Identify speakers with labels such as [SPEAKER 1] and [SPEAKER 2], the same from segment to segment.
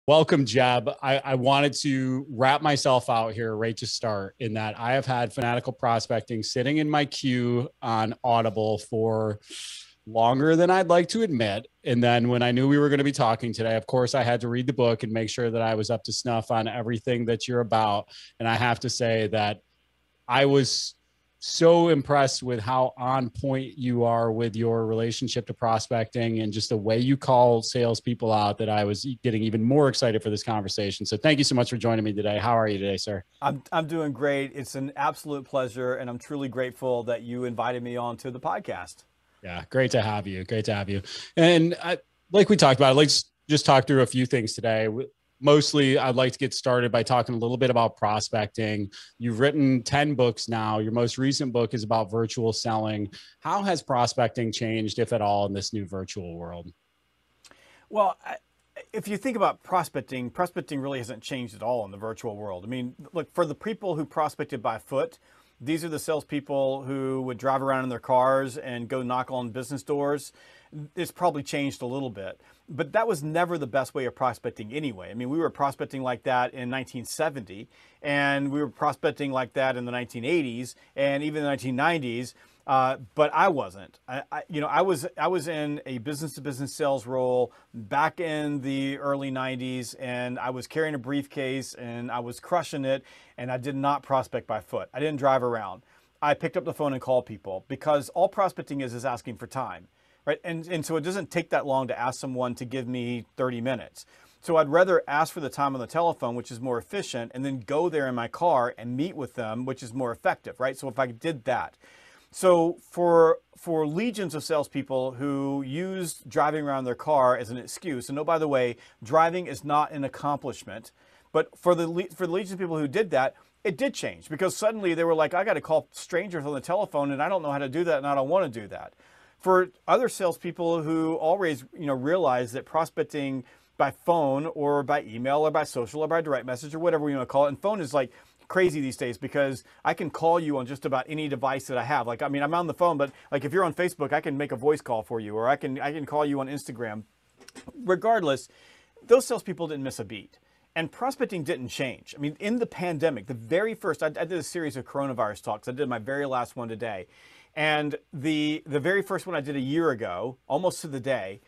[SPEAKER 1] Welcome, Jeb. I wanted to wrap myself out here right to start in that I have had Fanatical Prospecting sitting in my queue on Audible for longer than I'd like to admit. And then when I knew we were going to be talking today, of course, I had to read the book and make sure that I was up to snuff on everything that you're about. And I have to say that I was so impressed with how on point you are with your relationship to prospecting and just the way you call salespeople out that I was getting even more excited for this conversation. So thank you so much for joining me today. How are you today, sir?
[SPEAKER 2] I'm doing great. It's an absolute pleasure, and I'm truly grateful that you invited me on to the podcast.
[SPEAKER 1] Yeah, great to have you. Great to have you. And like we talked about, I'd like to just talk through a few things today. Mostly, I'd like to get started by talking a little bit about prospecting. You've written 10 books now. Your most recent book is about virtual selling. How has prospecting changed, if at all, in this new virtual world?
[SPEAKER 2] Well, if you think about prospecting really hasn't changed at all in the virtual world. I mean, look, for the people who prospected by foot, these are the salespeople who would drive around in their cars and go knock on business doors. It's probably changed a little bit, but that was never the best way of prospecting anyway. I mean, we were prospecting like that in 1970, and we were prospecting like that in the 1980s and even the 1990s. But I wasn't. I was in a business-to-business sales role back in the early 90s, and I was carrying a briefcase and I was crushing it, and I did not prospect by foot. I didn't drive around. I picked up the phone and called people because all prospecting is asking for time, right? And so it doesn't take that long to ask someone to give me 30 minutes. So I'd rather ask for the time on the telephone, which is more efficient, and then go there in my car and meet with them, which is more effective, right? So if I did that. So for legions of salespeople who use driving around their car as an excuse, and oh, by the way, driving is not an accomplishment, but for the legions of people who did that, it did change because suddenly they were like, I got to call strangers on the telephone and I don't know how to do that and I don't want to do that. For other salespeople who always realize that prospecting by phone or by email or by social or by direct message or whatever we want to call it, and phone is like crazy these days because I can call you on just about any device that I have. Like, I mean, I'm on the phone, but like if you're on Facebook, I can make a voice call for you, or I can call you on Instagram. Regardless, those salespeople didn't miss a beat. And prospecting didn't change. I mean, in the pandemic, the very first, I did a series of coronavirus talks. I did my very last one today. And the very first one I did a year ago, almost to the day,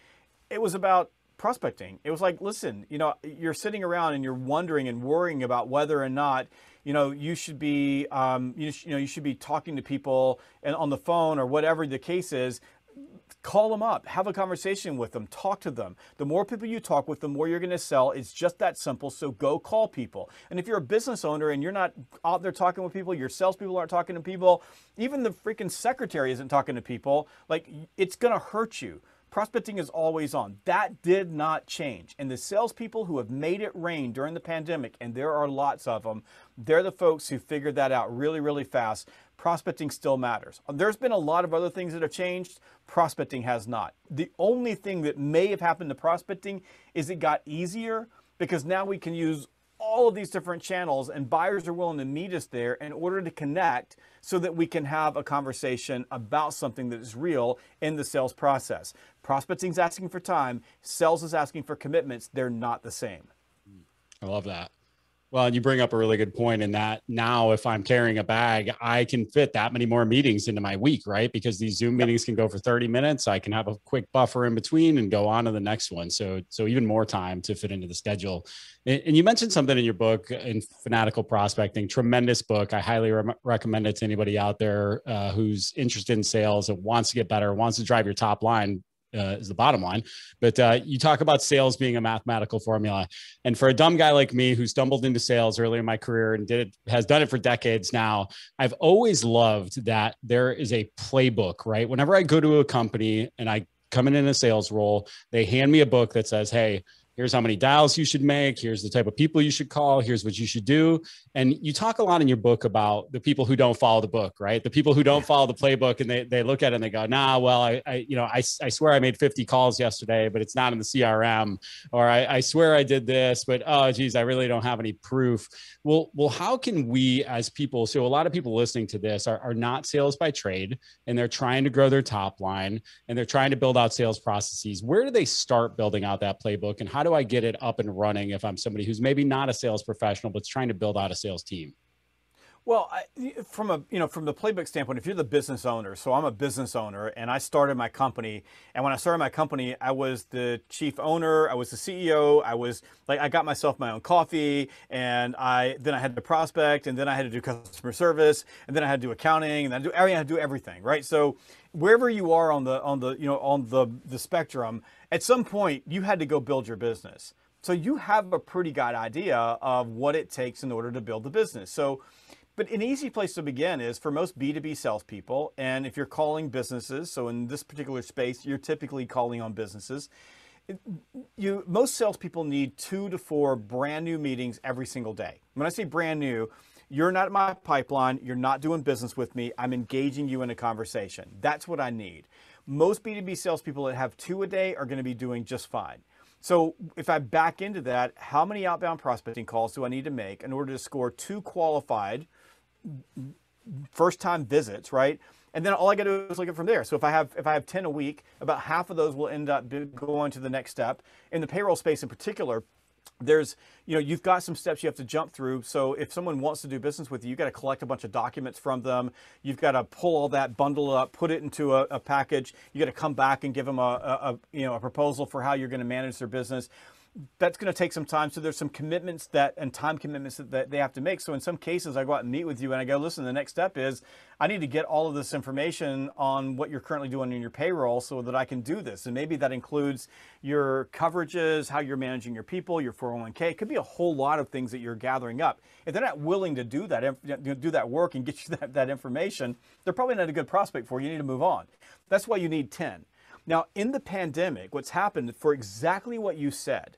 [SPEAKER 2] it was about prospecting. It was like, listen, you're sitting around and you're wondering and worrying about whether or not you should be you should be talking to people and on the phone or whatever the case is. Call them up, have a conversation with them, talk to them. The more people you talk with, the more you're going to sell. It's just that simple. So go call people. And if you're a business owner and you're not out there talking with people, your salespeople aren't talking to people, even the freaking secretary isn't talking to people, like it's going to hurt you. Prospecting is always on. That did not change. And the salespeople who have made it rain during the pandemic, and there are lots of them, they're the folks who figured that out really, really fast. Prospecting still matters. There's been a lot of other things that have changed. Prospecting has not. The only thing that may have happened to prospecting is it got easier because now we can use all of these different channels and buyers are willing to meet us there in order to connect so that we can have a conversation about something that is real in the sales process. Prospecting is asking for time. Sales is asking for commitments. They're not the same.
[SPEAKER 1] I love that. Well, and you bring up a really good point in that now if I'm carrying a bag, I can fit that many more meetings into my week, right? Because these Zoom meetings can go for 30 minutes. I can have a quick buffer in between and go on to the next one. So even more time to fit into the schedule. And you mentioned something in your book in Fanatical Prospecting, tremendous book. I highly recommend it to anybody out there who's interested in sales and wants to get better, wants to drive your top line. Is the bottom line. But you talk about sales being a mathematical formula. And for a dumb guy like me who stumbled into sales early in my career and has done it for decades now, I've always loved that there is a playbook, right? Whenever I go to a company and I come in a sales role, they hand me a book that says, hey, here's how many dials you should make. Here's the type of people you should call. Here's what you should do. And you talk a lot in your book about the people who don't follow the book, right? The people who don't follow the playbook and they look at it and they go, nah, well, I swear I made 50 calls yesterday, but it's not in the CRM. Or I swear I did this, but oh, geez, I really don't have any proof. Well, how can we as people, so a lot of people listening to this are not sales by trade and they're trying to grow their top line and they're trying to build out sales processes. Where do they start building out that playbook and how do do I get it up and running if I'm somebody who's maybe not a sales professional, but is trying to build out a sales team?
[SPEAKER 2] Well, from the playbook standpoint, if you're the business owner, so I'm a business owner and I started my company, and when I started my company, I was the chief owner, I was the CEO, I got myself my own coffee, and then I had to prospect, and then I had to do customer service, and then I had to do accounting, and then I had to do everything, right? So wherever you are on the spectrum, at some point you had to go build your business. So you have a pretty good idea of what it takes in order to build the business. But an easy place to begin is for most B2B salespeople, and if you're calling businesses, so in this particular space, you're typically calling on businesses, most salespeople need 2 to 4 brand new meetings every single day. When I say brand new, you're not in my pipeline, you're not doing business with me, I'm engaging you in a conversation. That's what I need. Most B2B salespeople that have 2 a day are going to be doing just fine. So if I back into that, how many outbound prospecting calls do I need to make in order to score 2 qualified first-time visits, right? And then all I got to do is look at from there. So if I have 10 a week, about half of those will end up going to the next step. In the payroll space in particular, you've got some steps you have to jump through. So if someone wants to do business with you, you've got to collect a bunch of documents from them. You've got to pull all that, bundle it up, put it into a package. You got to come back and give them a proposal for how you're going to manage their business. That's going to take some time. So there's some commitments and time commitments that they have to make. So in some cases, I go out and meet with you and I go, listen, the next step is I need to get all of this information on what you're currently doing in your payroll so that I can do this. And maybe that includes your coverages, how you're managing your people, your 401k. It could be a whole lot of things that you're gathering up. If they're not willing to do that work and get you that information, they're probably not a good prospect for you. You need to move on. That's why you need 10. Now, in the pandemic, what's happened for exactly what you said,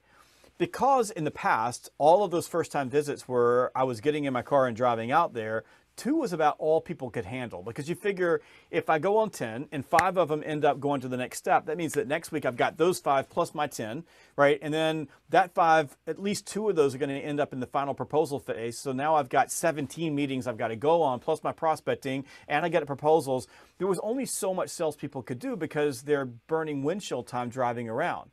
[SPEAKER 2] because in the past, all of those first-time visits were I was getting in my car and driving out there, 2 was about all people could handle. Because you figure if I go on 10 and 5 of them end up going to the next step, that means that next week I've got those 5 plus my 10, right? And then that 5, at least 2 of those are going to end up in the final proposal phase. So now I've got 17 meetings I've got to go on, plus my prospecting, and I get proposals. There was only so much salespeople could do because they're burning windshield time driving around.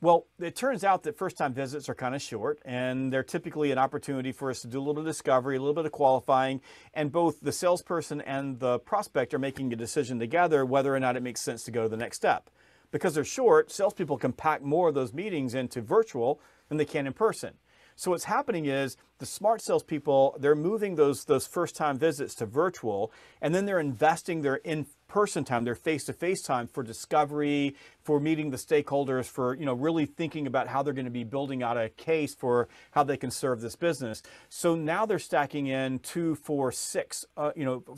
[SPEAKER 2] Well, it turns out that first-time visits are kind of short, and they're typically an opportunity for us to do a little discovery, a little bit of qualifying, and both the salesperson and the prospect are making a decision together whether or not it makes sense to go to the next step. Because they're short, salespeople can pack more of those meetings into virtual than they can in person. So what's happening is the smart salespeople, they're moving those first-time visits to virtual, and then they're investing their in-person time, their face-to-face time for discovery, for meeting the stakeholders, for really thinking about how they're going to be building out a case for how they can serve this business. So now they're stacking in 2, 4, 6,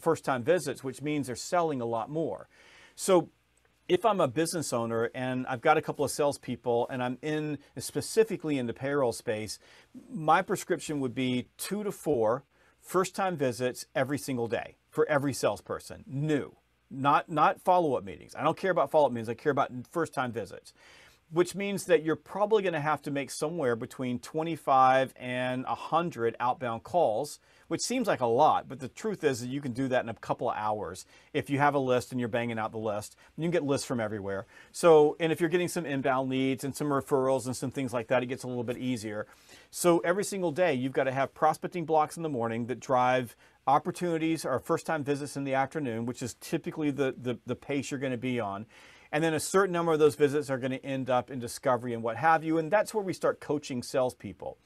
[SPEAKER 2] first-time visits, which means they're selling a lot more. So if I'm a business owner and I've got a couple of salespeople and I'm specifically in the payroll space, my prescription would be 2 to 4 first-time visits every single day for every salesperson, new, not follow-up meetings. I don't care about follow-up meetings. I care about first-time visits, which means that you're probably going to have to make somewhere between 25 and 100 outbound calls, which seems like a lot, but the truth is that you can do that in a couple of hours. If you have a list and you're banging out the list, you can get lists from everywhere. So, and if you're getting some inbound leads and some referrals and some things like that, it gets a little bit easier. So every single day, you've got to have prospecting blocks in the morning that drive opportunities or first-time visits in the afternoon, which is typically the pace you're going to be on. And then a certain number of those visits are going to end up in discovery and what have you. And that's where we start coaching salespeople.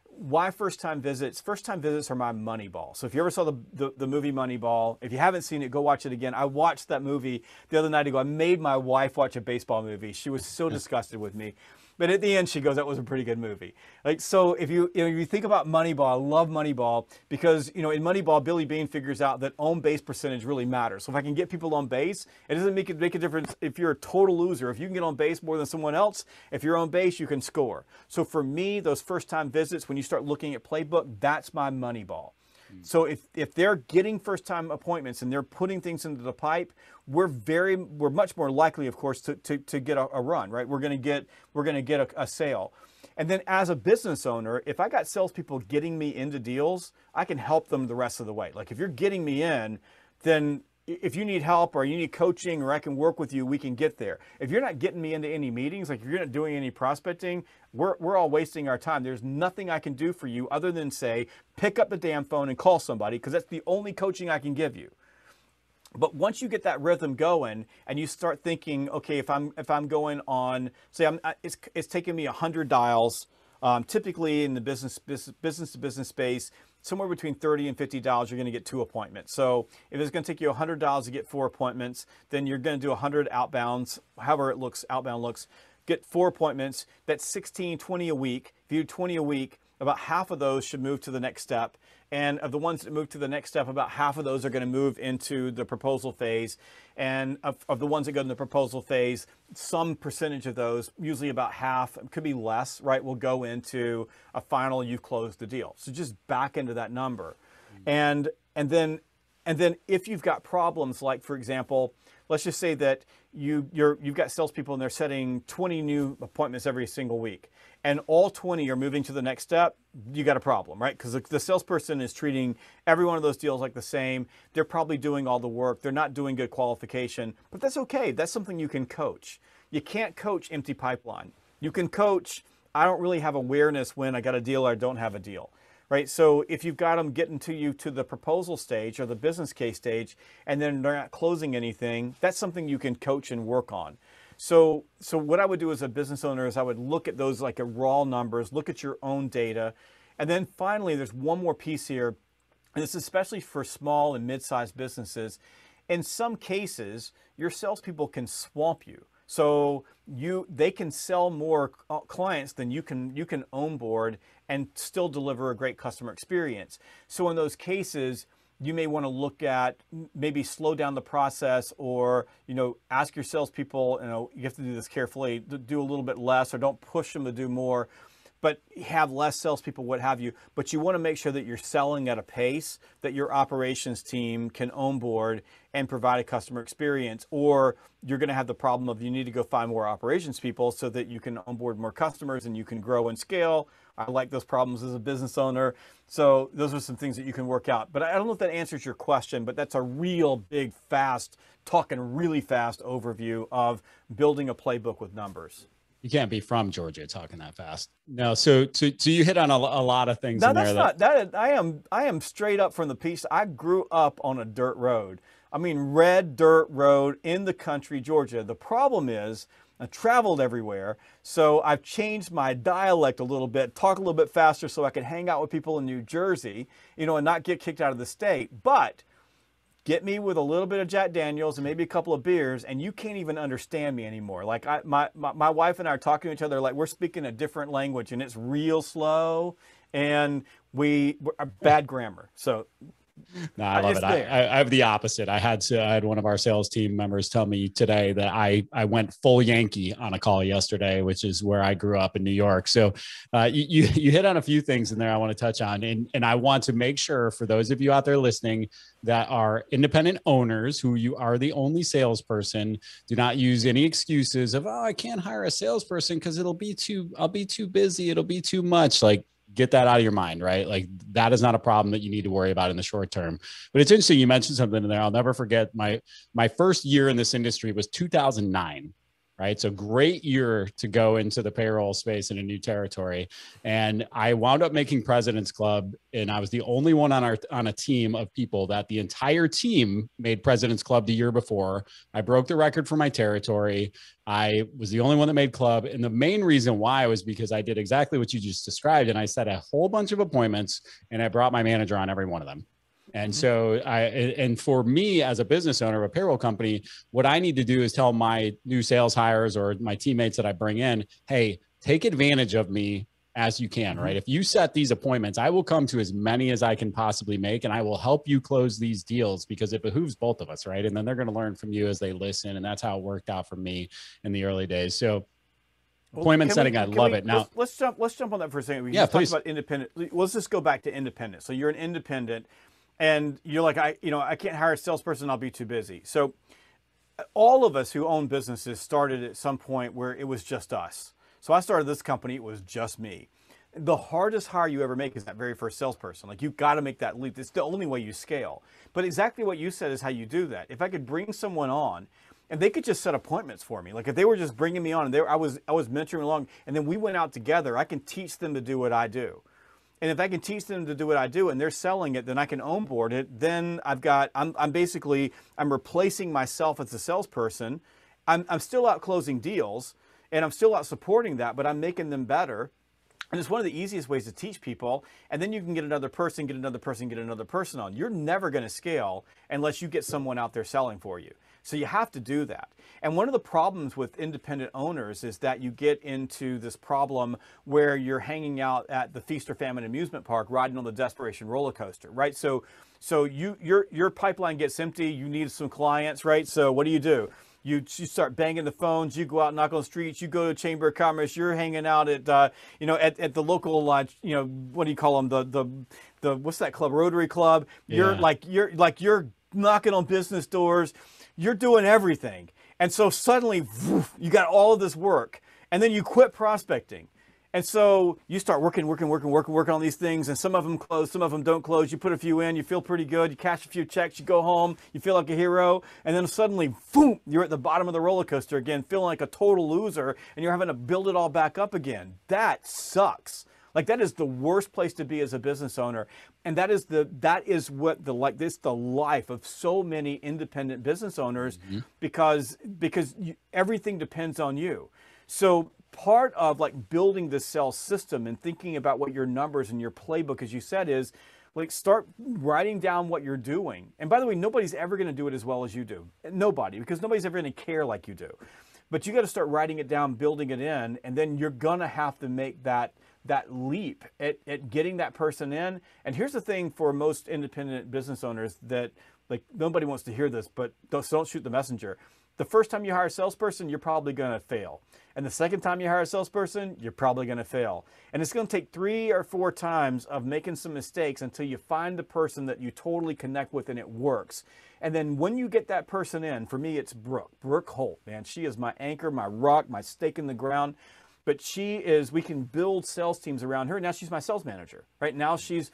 [SPEAKER 2] Why first-time visits? First-time visits are my Moneyball. So if you ever saw the movie Moneyball, if you haven't seen it, go watch it again. I watched that movie the other night ago. I made my wife watch a baseball movie. She was so disgusted with me. But at the end, she goes, that was a pretty good movie. Like, so if you think about Moneyball, I love Moneyball because, in Moneyball, Billy Beane figures out that on base percentage really matters. So if I can get people on base, it doesn't make a difference if you're a total loser. If you can get on base more than someone else, if you're on base, you can score. So for me, those first-time visits, when you start looking at playbook, that's my Moneyball. So if they're getting first-time appointments and they're putting things into the pipe, we're much more likely, of course, to get a run, right? We're going to get a sale. And then as a business owner, if I got salespeople getting me into deals, I can help them the rest of the way. Like if you're getting me in, then if you need help or you need coaching or I can work with you, we can get there. If you're not getting me into any meetings, like if you're not doing any prospecting, we're all wasting our time. There's nothing I can do for you other than say, pick up the damn phone and call somebody, because that's the only coaching I can give you. But once you get that rhythm going and you start thinking, okay, if I'm going on, say it's taking me 100 dials, typically in the business to business space, somewhere between $30 and $50, you're going to get 2 appointments. So if it's going to take you $100 to get 4 appointments, then you're going to do 100 outbounds, however it looks, outbound looks, get 4 appointments. That's 16, 20 a week. If you do 20 a week, about half of those should move to the next step. And of the ones that move to the next step, about half of those are going to move into the proposal phase. And of the ones that go in the proposal phase, some percentage of those, usually about half, it could be less, right, will go into a final, you've closed the deal. So just back into that number. And then if you've got problems, like for example, let's just say that you've got salespeople and they're setting 20 new appointments every single week, and all 20 are moving to the next step, you got a problem, right? Because the salesperson is treating every one of those deals like the same. They're probably doing all the work. They're not doing good qualification, but that's okay. That's something you can coach. You can't coach empty pipeline. You can coach, I don't really have awareness when I got a deal or I don't have a deal. Right, so if you've got them getting to you to the proposal stage or the business case stage, and then they're not closing anything, that's something you can coach and work on. So what I would do as a business owner is I would look at those like raw numbers, look at your own data, and then finally there's one more piece here, and this is especially for small and mid-sized businesses. In some cases, your salespeople can swamp you. So they can sell more clients than you can onboard and still deliver a great customer experience. So in those cases, you may want to look at maybe slow down the process, or ask your salespeople, you have to do this carefully, to do a little bit less, or don't push them to do more, but have less salespeople, what have you. But you want to make sure that you're selling at a pace that your operations team can onboard and provide a customer experience, or you're going to have the problem of you need to go find more operations people so that you can onboard more customers and you can grow and scale. I like those problems as a business owner. So those are some things that you can work out. But I don't know if that answers your question, but that's a real big, talking really fast overview of building a playbook with numbers.
[SPEAKER 1] You can't be from Georgia talking that fast. No, so you hit on a lot of things in there.
[SPEAKER 2] I am straight up from the piece. I grew up on a dirt road. I mean, red dirt road in the country, Georgia. The problem is I traveled everywhere, so I've changed my dialect a little bit, talk a little bit faster so I can hang out with people in New Jersey, and not get kicked out of the state. But get me with a little bit of Jack Daniels and maybe a couple of beers, and you can't even understand me anymore. Like my wife and I are talking to each other like we're speaking a different language, and it's real slow, and we are bad grammar. So
[SPEAKER 1] no, I love it. I have the opposite. I had one of our sales team members tell me today that I went full Yankee on a call yesterday, which is where I grew up in New York. So you hit on a few things in there I want to touch on. And I want to make sure for those of you out there listening that are independent owners, who you are the only salesperson, do not use any excuses of, I can't hire a salesperson because I'll be too busy. It'll be too much. Like, get that out of your mind, right? Like, that is not a problem that you need to worry about in the short term. But it's interesting. You mentioned something in there. I'll never forget my first year in this industry was 2009. Right. So great year to go into the payroll space in a new territory. And I wound up making President's Club, and I was the only one on a team of people that the entire team made President's Club the year before. I broke the record for my territory. I was the only one that made club. And the main reason why was because I did exactly what you just described. And I set a whole bunch of appointments, and I brought my manager on every one of them. And so for me as a business owner of a payroll company, what I need to do is tell my new sales hires or my teammates that I bring in, hey, take advantage of me as you can, right? If you set these appointments, I will come to as many as I can possibly make, and I will help you close these deals because it behooves both of us, right? And then they're going to learn from you as they listen. And that's how it worked out for me in the early days. So appointment setting, I love it. Now
[SPEAKER 2] let's jump on that for a second. We
[SPEAKER 1] talk
[SPEAKER 2] about independent. Let's just go back to independent. So you're an independent. And you're like, I can't hire a salesperson. I'll be too busy. So all of us who own businesses started at some point where it was just us. So I started this company. It was just me. The hardest hire you ever make is that very first salesperson. Like, you've got to make that leap. It's the only way you scale. But exactly what you said is how you do that. If I could bring someone on and they could just set appointments for me, like if they were just bringing me on and I was mentoring along, and then we went out together, I can teach them to do what I do. And if I can teach them to do what I do and they're selling it, then I can onboard it. Then I'm basically replacing myself as a salesperson. I'm still out closing deals and I'm still out supporting that, but I'm making them better. And it's one of the easiest ways to teach people. And then you can get another person, get another person, get another person on. You're never going to scale unless you get someone out there selling for you. So you have to do that. And one of the problems with independent owners is that you get into this problem where you're hanging out at the feast or famine amusement park, riding on the desperation roller coaster, right? So your pipeline gets empty. You need some clients, right? So what do? You start banging the phones. You go out, knock on the streets. You go to Chamber of Commerce. You're hanging out at at the local what do you call them? The what's that club? Rotary Club. You're knocking on business doors. You're doing everything, and so suddenly you got all of this work, and then you quit prospecting. And so you start working on these things, and some of them close, some of them don't close. You put a few in, you feel pretty good, you cash a few checks, you go home, you feel like a hero, and then suddenly, boom, you're at the bottom of the roller coaster again, feeling like a total loser, and you're having to build it all back up again. That sucks. Like, that is the worst place to be as a business owner, and this the life of so many independent business owners, because everything depends on you. So part of like building the sales system and thinking about what your numbers and your playbook, as you said, is like start writing down what you're doing. And by the way, nobody's ever going to do it as well as you do. Nobody, because nobody's ever going to care like you do. But you got to start writing it down, building it in, and then you're going to have to make that leap at getting that person in. And here's the thing for most independent business owners that, like, nobody wants to hear this, but don't shoot the messenger. The first time you hire a salesperson, you're probably going to fail. And the second time you hire a salesperson, you're probably going to fail. And it's going to take 3 or 4 times of making some mistakes until you find the person that you totally connect with and it works. And then when you get that person in, for me, it's Brooke Holt, man. She is my anchor, my rock, my stake in the ground. But we can build sales teams around her. Now she's my sales manager, right? Now she's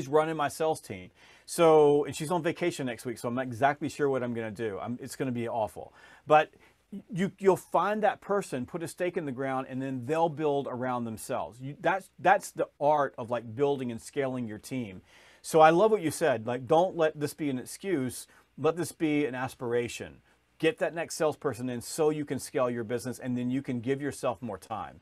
[SPEAKER 2] running my sales team. So, and she's on vacation next week, so I'm not exactly sure what I'm going to do. It's going to be awful. But you'll find that person, put a stake in the ground, and then they'll build around themselves. That's the art of like building and scaling your team. So I love what you said. Like, don't let this be an excuse. Let this be an aspiration. Get that next salesperson in so you can scale your business, and then you can give yourself more time.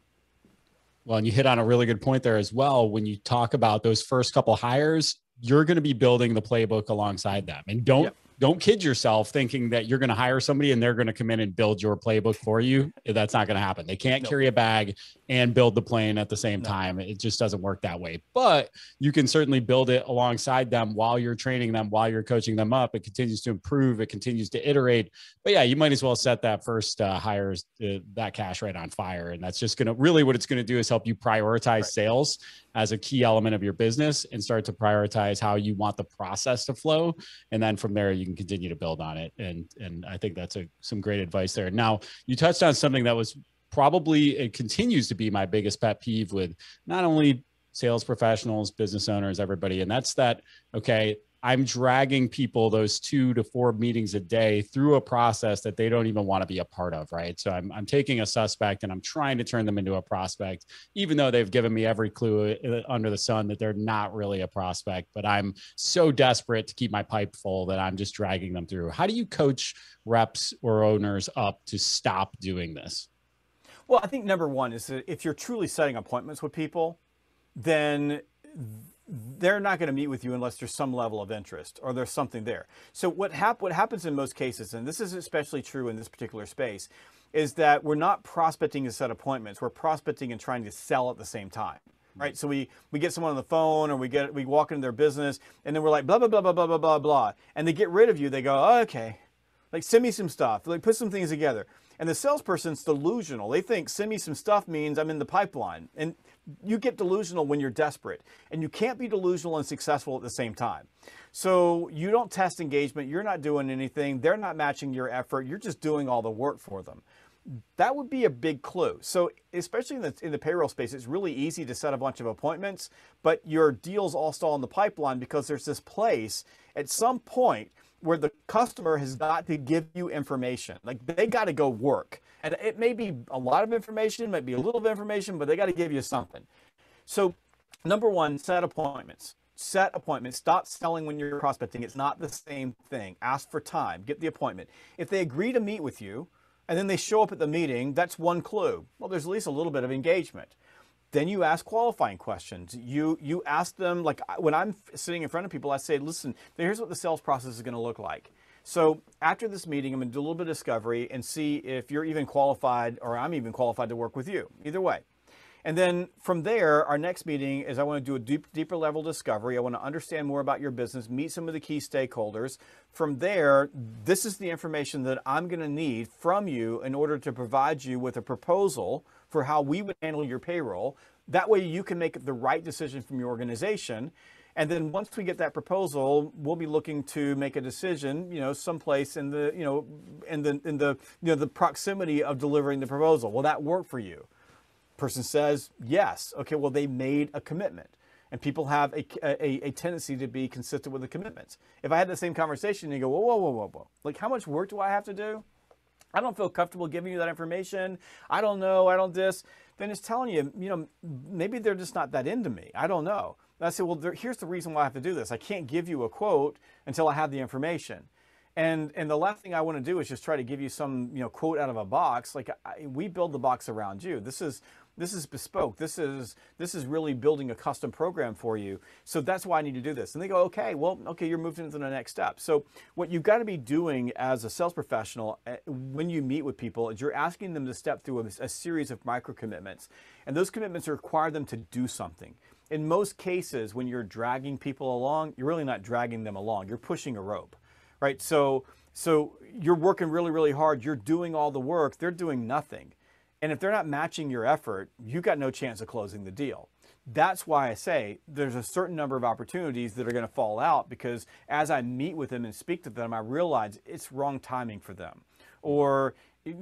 [SPEAKER 1] Well, and you hit on a really good point there as well. When you talk about those first couple hires, you're going to be building the playbook alongside them. And don't kid yourself thinking that you're going to hire somebody and they're going to come in and build your playbook for you. That's not going to happen. They can't carry a bag and build the plane at the same time. It just doesn't work that way. But you can certainly build it alongside them while you're training them, while you're coaching them up. It continues to improve. It continues to iterate. But yeah, you might as well set that first hires, that cash right on fire. And that's just going to really, what it's going to do is help you prioritize sales as a key element of your business and start to prioritize how you want the process to flow. And then from there, you can continue to build on it. And I think that's some great advice there. Now, you touched on something that was probably, it continues to be my biggest pet peeve with not only sales professionals, business owners, everybody. And that's that, okay, I'm dragging people those 2 to 4 meetings a day through a process that they don't even want to be a part of, right? So I'm taking a suspect and I'm trying to turn them into a prospect, even though they've given me every clue under the sun that they're not really a prospect, but I'm so desperate to keep my pipe full that I'm just dragging them through. How do you coach reps or owners up to stop doing this?
[SPEAKER 2] Well, I think number one is that if you're truly setting appointments with people, then they're not going to meet with you unless there's some level of interest or there's something there. So what happens in most cases, and this is especially true in this particular space, is that we're not prospecting to set appointments. We're prospecting and trying to sell at the same time, right? So we get someone on the phone or we walk into their business and then we're like, blah, blah, blah, blah, blah, blah, blah, blah. And they get rid of you. They go, oh, okay, like send me some stuff, like put some things together. And the salesperson's delusional. They think send me some stuff means I'm in the pipeline. And you get delusional when you're desperate. And you can't be delusional and successful at the same time. So you don't test engagement. You're not doing anything. They're not matching your effort. You're just doing all the work for them. That would be a big clue. So especially in the payroll space, it's really easy to set a bunch of appointments, but your deals all stall in the pipeline because there's this place at some point where the customer has got to give you information. Like they got to go work. And it may be a lot of information, it might be a little bit of information, but they got to give you something. So number one, set appointments. Set appointments. Stop selling when you're prospecting. It's not the same thing. Ask for time. Get the appointment. If they agree to meet with you and then they show up at the meeting, that's one clue. Well, there's at least a little bit of engagement. Then you ask qualifying questions. You ask them, like when I'm sitting in front of people, I say, listen, here's what the sales process is going to look like. So after this meeting, I'm going to do a little bit of discovery and see if you're even qualified or I'm even qualified to work with you. Either way. And then from there, our next meeting is I want to do a deeper level discovery. I want to understand more about your business, meet some of the key stakeholders. From there, this is the information that I'm going to need from you in order to provide you with a proposal for how we would handle your payroll. That way you can make the right decision from your organization. And then once we get that proposal, we'll be looking to make a decision, someplace in the proximity of delivering the proposal. Will that work for you? Person says yes. Okay, well, they made a commitment, and people have a tendency to be consistent with the commitments. If I had the same conversation and you go, whoa, like how much work do I have to do? I don't feel comfortable giving you that information. I don't know. I don't this. Then it's telling you, maybe they're just not that into me. I don't know. And I say, well, here's the reason why I have to do this. I can't give you a quote until I have the information. And the last thing I want to do is just try to give you some quote out of a box. Like we build the box around you. This is bespoke. This is really building a custom program for you. So that's why I need to do this. And they go, okay, you're moving into the next step. So what you've got to be doing as a sales professional when you meet with people is you're asking them to step through a series of micro commitments. And those commitments require them to do something. In most cases, when you're dragging people along, you're really not dragging them along. You're pushing a rope. Right, so you're working really, really hard. You're doing all the work. They're doing nothing. And if they're not matching your effort, you've got no chance of closing the deal. That's why I say there's a certain number of opportunities that are going to fall out because as I meet with them and speak to them, I realize it's wrong timing for them. Or we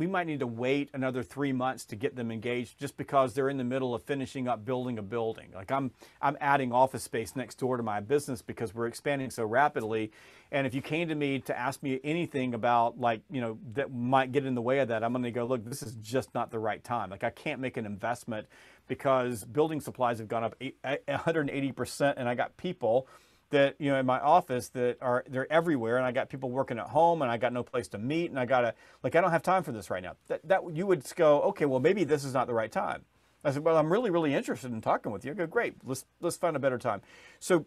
[SPEAKER 2] might need to wait another 3 months to get them engaged just because they're in the middle of finishing up building a building. Like I'm adding office space next door to my business because we're expanding so rapidly. And if you came to me to ask me anything about that might get in the way of that, I'm going to go, look, this is just not the right time. Like I can't make an investment because building supplies have gone up 180%, and I got people that in my office they're everywhere, and I got people working at home, and I got no place to meet, and I don't have time for this right now. That you would go, okay, well maybe this is not the right time. I said, well, I'm really, really interested in talking with you. I go, great, let's find a better time. So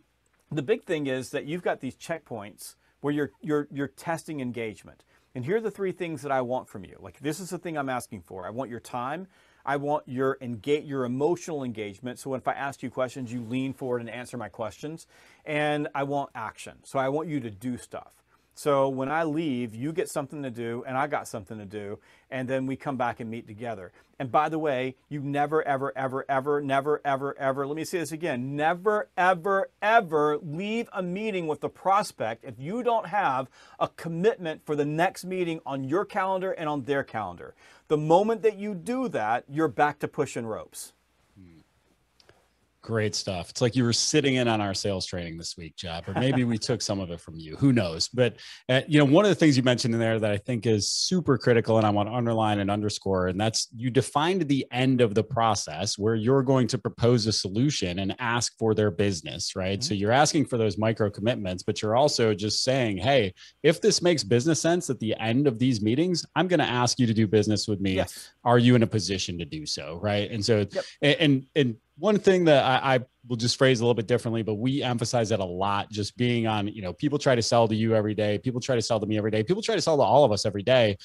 [SPEAKER 2] the big thing is that you've got these checkpoints where you're testing engagement. And here are the three things that I want from you. Like this is the thing I'm asking for. I want your time. I want your emotional engagement. So if I ask you questions, you lean forward and answer my questions. And I want action. So I want you to do stuff. So when I leave, you get something to do and I got something to do. And then we come back and meet together. And by the way, you never, ever, ever, ever, never, ever, ever, let me say this again, never, ever, ever leave a meeting with the prospect if you don't have a commitment for the next meeting on your calendar and on their calendar. The moment that you do that, you're back to pushing ropes.
[SPEAKER 1] Great stuff. It's like you were sitting in on our sales training this week, Jeb, or maybe we took some of it from you. Who knows? But one of the things you mentioned in there that I think is super critical, and I want to underline and underscore, and that's you defined the end of the process where you're going to propose a solution and ask for their business, right? Mm-hmm. So you're asking for those micro commitments, but you're also just saying, hey, if this makes business sense at the end of these meetings, I'm going to ask you to do business with me. Yes. Are you in a position to do so? Right. And so, yep. and one thing that I will just phrase a little bit differently, but we emphasize that a lot, just being on, people try to sell to you every day. People try to sell to me every day. People try to sell to all of us every day.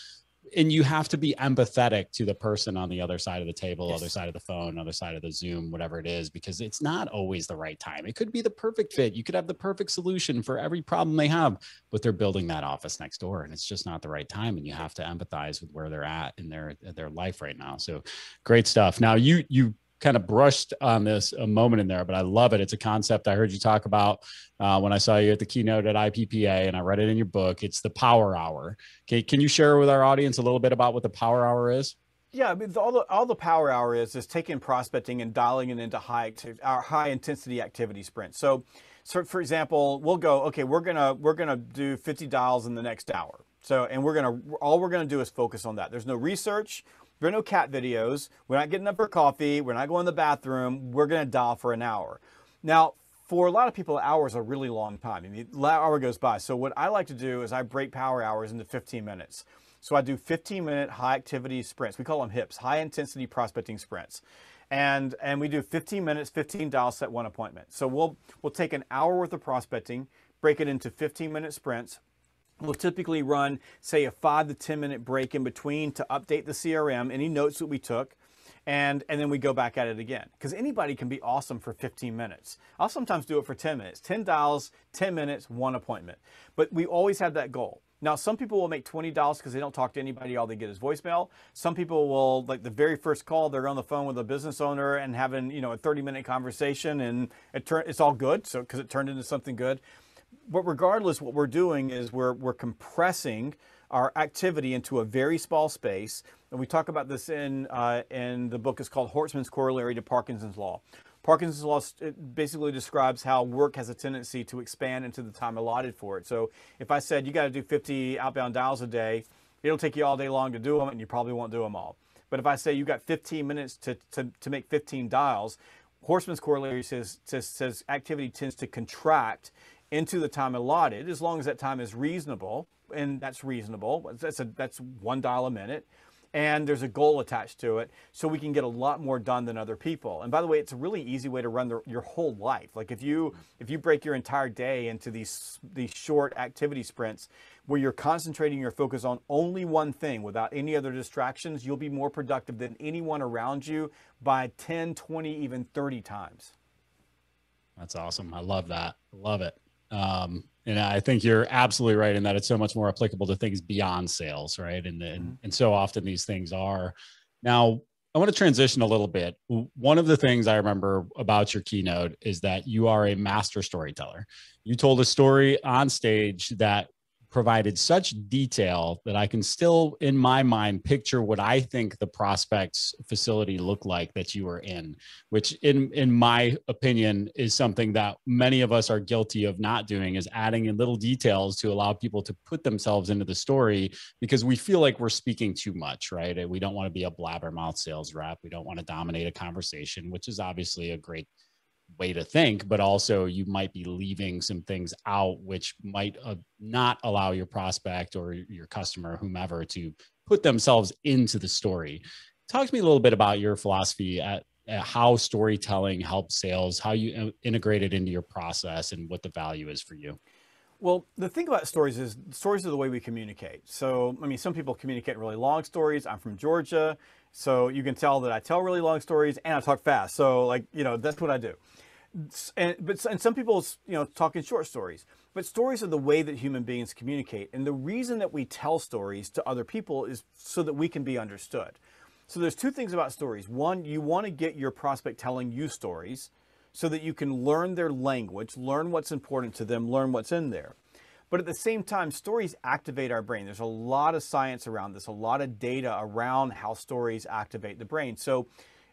[SPEAKER 1] And you have to be empathetic to the person on the other side of the table, yes. Other side of the phone, other side of the Zoom, whatever it is, because it's not always the right time. It could be the perfect fit. You could have the perfect solution for every problem they have, but they're building that office next door and it's just not the right time. And you have to empathize with where they're at in their life right now. So great stuff. Now you kind of brushed on this a moment in there, but I love it. It's a concept I heard you talk about when I saw you at the keynote at IPPA, and I read it in your book. It's the power hour. Okay, can you share with our audience a little bit about what the power hour is?
[SPEAKER 2] Yeah, I mean, all the power hour is taking prospecting and dialing it into our high intensity activity sprints. So for example, we'll go, okay, we're gonna do 50 dials in the next hour. So, and all we're gonna do is focus on that. There's no research, there are no cat videos. We're not getting up for coffee. We're not going to the bathroom. We're gonna dial for an hour. Now, for a lot of people, hours are a really long time. I mean, the hour goes by. So what I like to do is I break power hours into 15 minutes. So I do 15-minute high activity sprints. We call them HIPs, high intensity prospecting sprints. And we do 15 minutes, 15 dials, set one appointment. So we'll take an hour worth of prospecting, break it into 15-minute sprints. We'll typically run, say, a 5 to 10-minute break in between to update the CRM, any notes that we took. And then we go back at it again. Because anybody can be awesome for 15 minutes. I'll sometimes do it for 10 minutes. 10 dials, 10 minutes, one appointment. But we always have that goal. Now, some people will make 20 dials because they don't talk to anybody. All they get is voicemail. Some people will, like the very first call, they're on the phone with a business owner and having, a 30-minute conversation, and it's all good. So because it turned into something good. But regardless, what we're doing is we're compressing our activity into a very small space. And we talk about this in the book. It's called Horstman's Corollary to Parkinson's Law. Parkinson's Law basically describes how work has a tendency to expand into the time allotted for it. So if I said you got to do 50 outbound dials a day, it'll take you all day long to do them, and you probably won't do them all. But if I say you got 15 minutes to make 15 dials, Horstman's Corollary says activity tends to contract into the time allotted, as long as that time is reasonable, and that's reasonable. That's one dial a minute. And there's a goal attached to it, so we can get a lot more done than other people. And by the way, it's a really easy way to run your whole life. Like if you break your entire day into these short activity sprints where you're concentrating your focus on only one thing without any other distractions, you'll be more productive than anyone around you by 10, 20, even 30 times.
[SPEAKER 1] That's awesome. I love that. I love it. And I think you're absolutely right in that it's so much more applicable to things beyond sales, right? And so often these things are. Now, I want to transition a little bit. One of the things I remember about your keynote is that you are a master storyteller. You told a story on stage that provided such detail that I can still, in my mind, picture what I think the prospect's facility looked like that you were in, which in my opinion is something that many of us are guilty of not doing, is adding in little details to allow people to put themselves into the story, because we feel like we're speaking too much, right? We don't want to be a blabbermouth sales rep. We don't want to dominate a conversation, which is obviously a great way to think, but also you might be leaving some things out which might not allow your prospect or your customer, whomever, to put themselves into the story. Talk to me a little bit about your philosophy at how storytelling helps sales, how you integrate it into your process, and what the value is for you.
[SPEAKER 2] Well, the thing about stories is stories are the way we communicate. So, I mean, some people communicate really long stories. I'm from Georgia, so you can tell that I tell really long stories and I talk fast. So that's what I do. And some people, talk in short stories. But stories are the way that human beings communicate. And the reason that we tell stories to other people is so that we can be understood. So there's two things about stories. One, you want to get your prospect telling you stories so that you can learn their language, learn what's important to them, learn what's in there. But at the same time, stories activate our brain. There's a lot of science around this, a lot of data around how stories activate the brain. So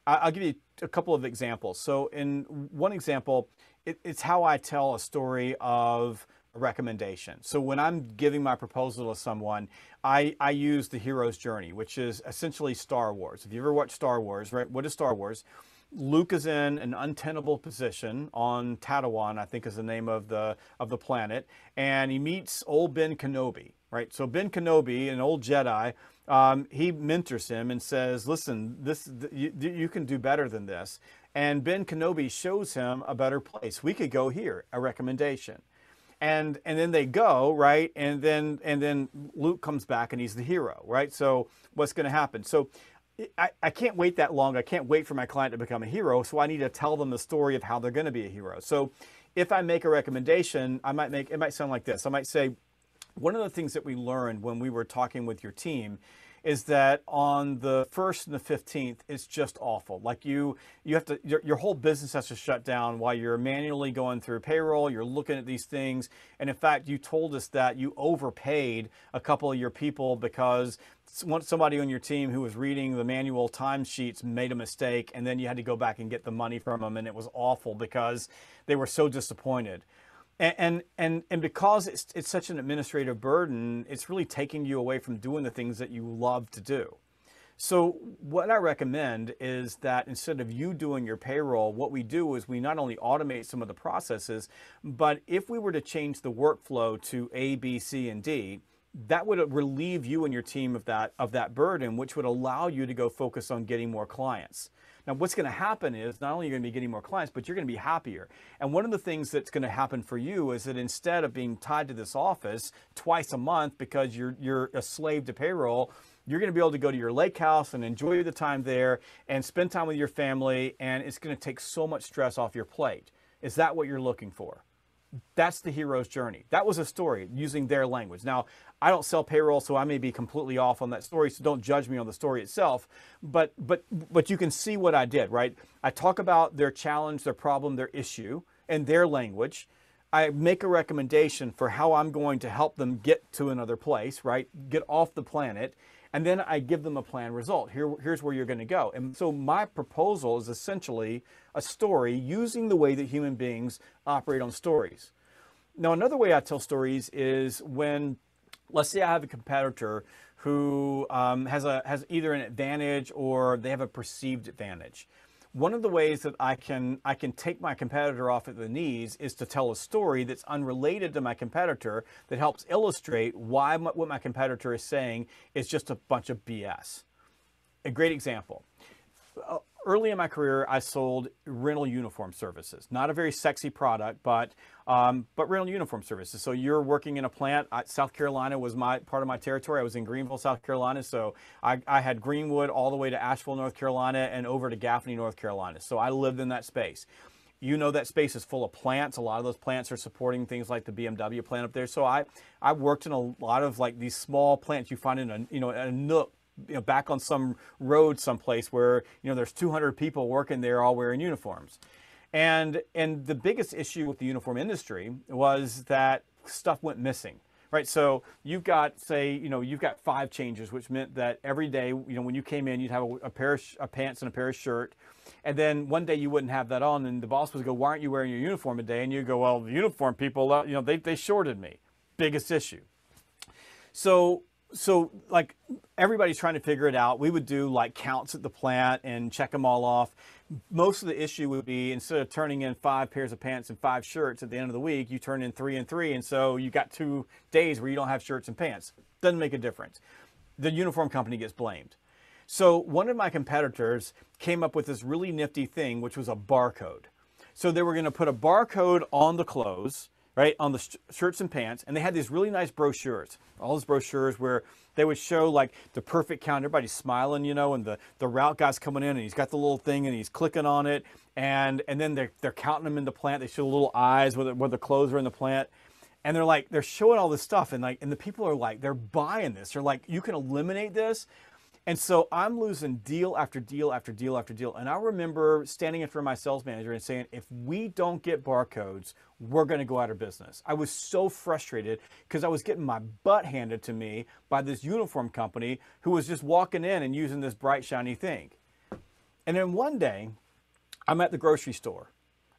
[SPEAKER 2] I'll give you a couple of examples. So in one example, it's how I tell a story of a recommendation. So when I'm giving my proposal to someone, I use the hero's journey, which is essentially Star Wars. If you ever watched Star Wars, right? What is Star Wars? Luke is in an untenable position on Tatooine, I think is the name of the planet, and he meets old Ben Kenobi, right? So Ben Kenobi, an old Jedi, he mentors him and says, listen, you can do better than this. And Ben Kenobi shows him a better place. We could go here, a recommendation. And then they go, right? And then Luke comes back and he's the hero, right? So what's going to happen? So I can't wait that long. I can't wait for my client to become a hero. So I need to tell them the story of how they're going to be a hero. So if I make a recommendation, it might sound like this. I might say, one of the things that we learned when we were talking with your team is that on the 1st and the 15th, it's just awful. Like you have to, your whole business has to shut down while you're manually going through payroll. You're looking at these things. And in fact, you told us that you overpaid a couple of your people because somebody on your team who was reading the manual timesheets made a mistake, and then you had to go back and get the money from them. And it was awful because they were so disappointed. And because it's such an administrative burden, it's really taking you away from doing the things that you love to do. So what I recommend is that instead of you doing your payroll, what we do is we not only automate some of the processes, but if we were to change the workflow to A, B, C, and D, that would relieve you and your team of that burden, which would allow you to go focus on getting more clients. Now, what's going to happen is not only are you going to be getting more clients, but you're going to be happier. And one of the things that's going to happen for you is that instead of being tied to this office twice a month because you're a slave to payroll, you're going to be able to go to your lake house and enjoy the time there and spend time with your family. And it's going to take so much stress off your plate. Is that what you're looking for? That's the hero's journey. That was a story using their language. Now, I don't sell payroll, so I may be completely off on that story, so don't judge me on the story itself. But you can see what I did, right? I talk about their challenge, their problem, their issue, and their language. I make a recommendation for how I'm going to help them get to another place, right? Get off the planet. And then I give them a planned result. Here's where you're going to go. And so my proposal is essentially a story using the way that human beings operate on stories. Now, another way I tell stories is when, let's say I have a competitor who has either an advantage or they have a perceived advantage. One of the ways that I can take my competitor off at the knees is to tell a story that's unrelated to my competitor that helps illustrate why what my competitor is saying is just a bunch of BS. A great example. Early in my career, I sold rental uniform services. Not a very sexy product, but rental uniform services. So you're working in a plant. South Carolina was part of my territory. I was in Greenville, South Carolina. So I had Greenwood all the way to Asheville, North Carolina, and over to Gaffney, North Carolina. So I lived in that space. You know that space is full of plants. A lot of those plants are supporting things like the BMW plant up there. So I worked in a lot of like these small plants you find in a nook, back on some road someplace where, there's 200 people working there all wearing uniforms. And the biggest issue with the uniform industry was that stuff went missing, right? So you've got, say, you've got 5 changes, which meant that every day, when you came in, you'd have a pair of pants and a pair of shirt. And then one day you wouldn't have that on, and the boss would go, "Why aren't you wearing your uniform today?" And you go, "Well, the uniform people, they shorted me." Biggest issue. So like everybody's trying to figure it out. We would do like counts at the plant and check them all off. Most of the issue would be instead of turning in 5 pairs of pants and 5 shirts at the end of the week, you turn in 3 and 3. And so you got 2 days where you don't have shirts and pants. Doesn't make a difference. The uniform company gets blamed. So one of my competitors came up with this really nifty thing, which was a barcode. So they were going to put a barcode on the clothes, right, on the shirts and pants, and they had these really nice brochures. All those brochures where they would show like the perfect count. Everybody's smiling, and the route guy's coming in and he's got the little thing and he's clicking on it, and then they're counting them in the plant. They show little eyes where the clothes are in the plant, and they're showing all this stuff, and the people are like, they're buying this. They're like, you can eliminate this. And so I'm losing deal after deal after deal after deal. And I remember standing in front of my sales manager and saying, if we don't get barcodes, we're going to go out of business. I was so frustrated because I was getting my butt handed to me by this uniform company who was just walking in and using this bright, shiny thing. And then one day, I'm at the grocery store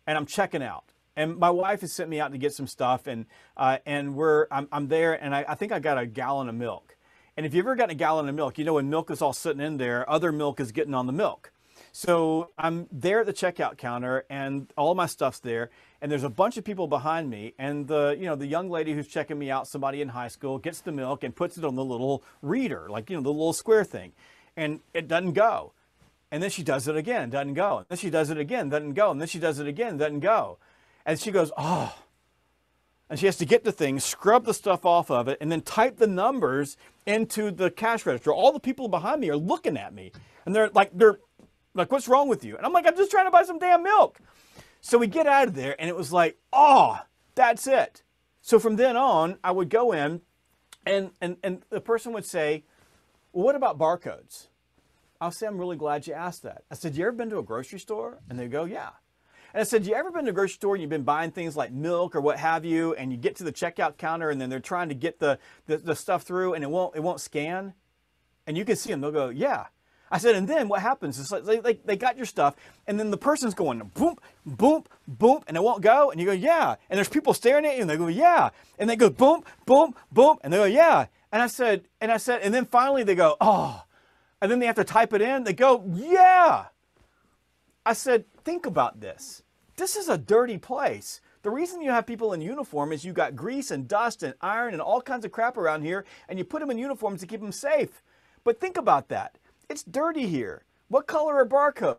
[SPEAKER 2] and I'm checking out. And my wife has sent me out to get some stuff, and I'm there, and I think I got a gallon of milk. And if you've ever gotten a gallon of milk, when milk is all sitting in there, other milk is getting on the milk. So I'm there at the checkout counter and all my stuff's there. And there's a bunch of people behind me. And the young lady who's checking me out, somebody in high school, gets the milk and puts it on the little reader, like, the little square thing. And it doesn't go. And then she does it again, doesn't go. And then she does it again, doesn't go. And then she does it again, doesn't go. And she goes, "Oh." And she has to get the thing, scrub the stuff off of it, and then type the numbers into the cash register. All the people behind me are looking at me. And they're like, "What's wrong with you?" And I'm like, "I'm just trying to buy some damn milk." So we get out of there, and it was like, "Oh, that's it." So from then on, I would go in, and the person would say, well, what about barcodes? I'll say, I'm really glad you asked that. I said, you ever been to a grocery store? And they go, yeah. And I said, you ever been to a grocery store and you've been buying things like milk or what have you, and you get to the checkout counter and then they're trying to get the stuff through and it won't scan? And you can see them, they'll go, yeah. I said, and then what happens is like they got your stuff and then the person's going boom, boom, boom, and it won't go. And you go, yeah. And there's people staring at you and they go, yeah. And they go boom, boom, boom, and they go, yeah. And I said, and then finally they go, oh. And then they have to type it in. They go, yeah. I said, think about this. This is a dirty place. The reason you have people in uniform is you got grease and dust and iron and all kinds of crap around here, and you put them in uniforms to keep them safe. But think about that. It's dirty here. What color are barcodes?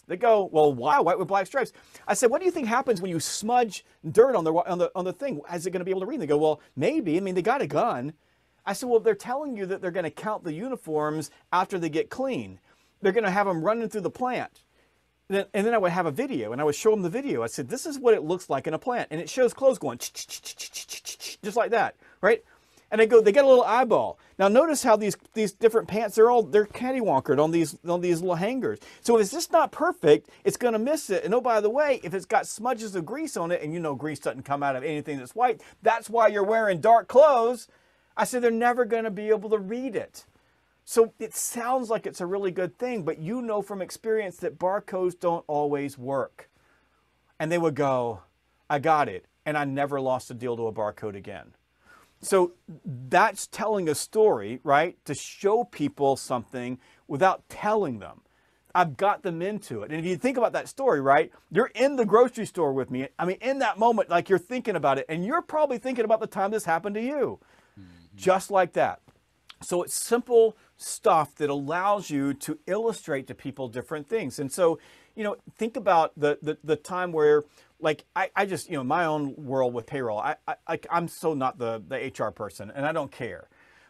[SPEAKER 2] They go, well, why? White with black stripes. I said, what do you think happens when you smudge dirt on the thing? Is it going to be able to read? And they go, well, maybe. I mean, they got a gun. I said, well, they're telling you that they're going to count the uniforms after they get clean. They're going to have them running through the plant. And then I would have a video, and I would show them the video. I said, this is what it looks like in a plant. And it shows clothes going just like that, right? And they get a little eyeball. Now notice how these different pants, they're cattywankered on these little hangers. So if it's just not perfect, it's going to miss it. And oh, by the way, if it's got smudges of grease on it, and you know grease doesn't come out of anything that's white, that's why you're wearing dark clothes. I said, they're never going to be able to read it. So it sounds like it's a really good thing, but you know from experience that barcodes don't always work. And they would go, I got it. And I never lost a deal to a barcode again. So that's telling a story, right? To show people something without telling them. I've got them into it. And if you think about that story, right? You're in the grocery store with me. I mean, in that moment, like you're thinking about it. And you're probably thinking about the time this happened to you. Just like that. So it's simple stuff that allows you to illustrate to people different things. And so, you know, think about the time where, like, I just, you know, my own world with payroll, I'm so not the HR person, and I don't care.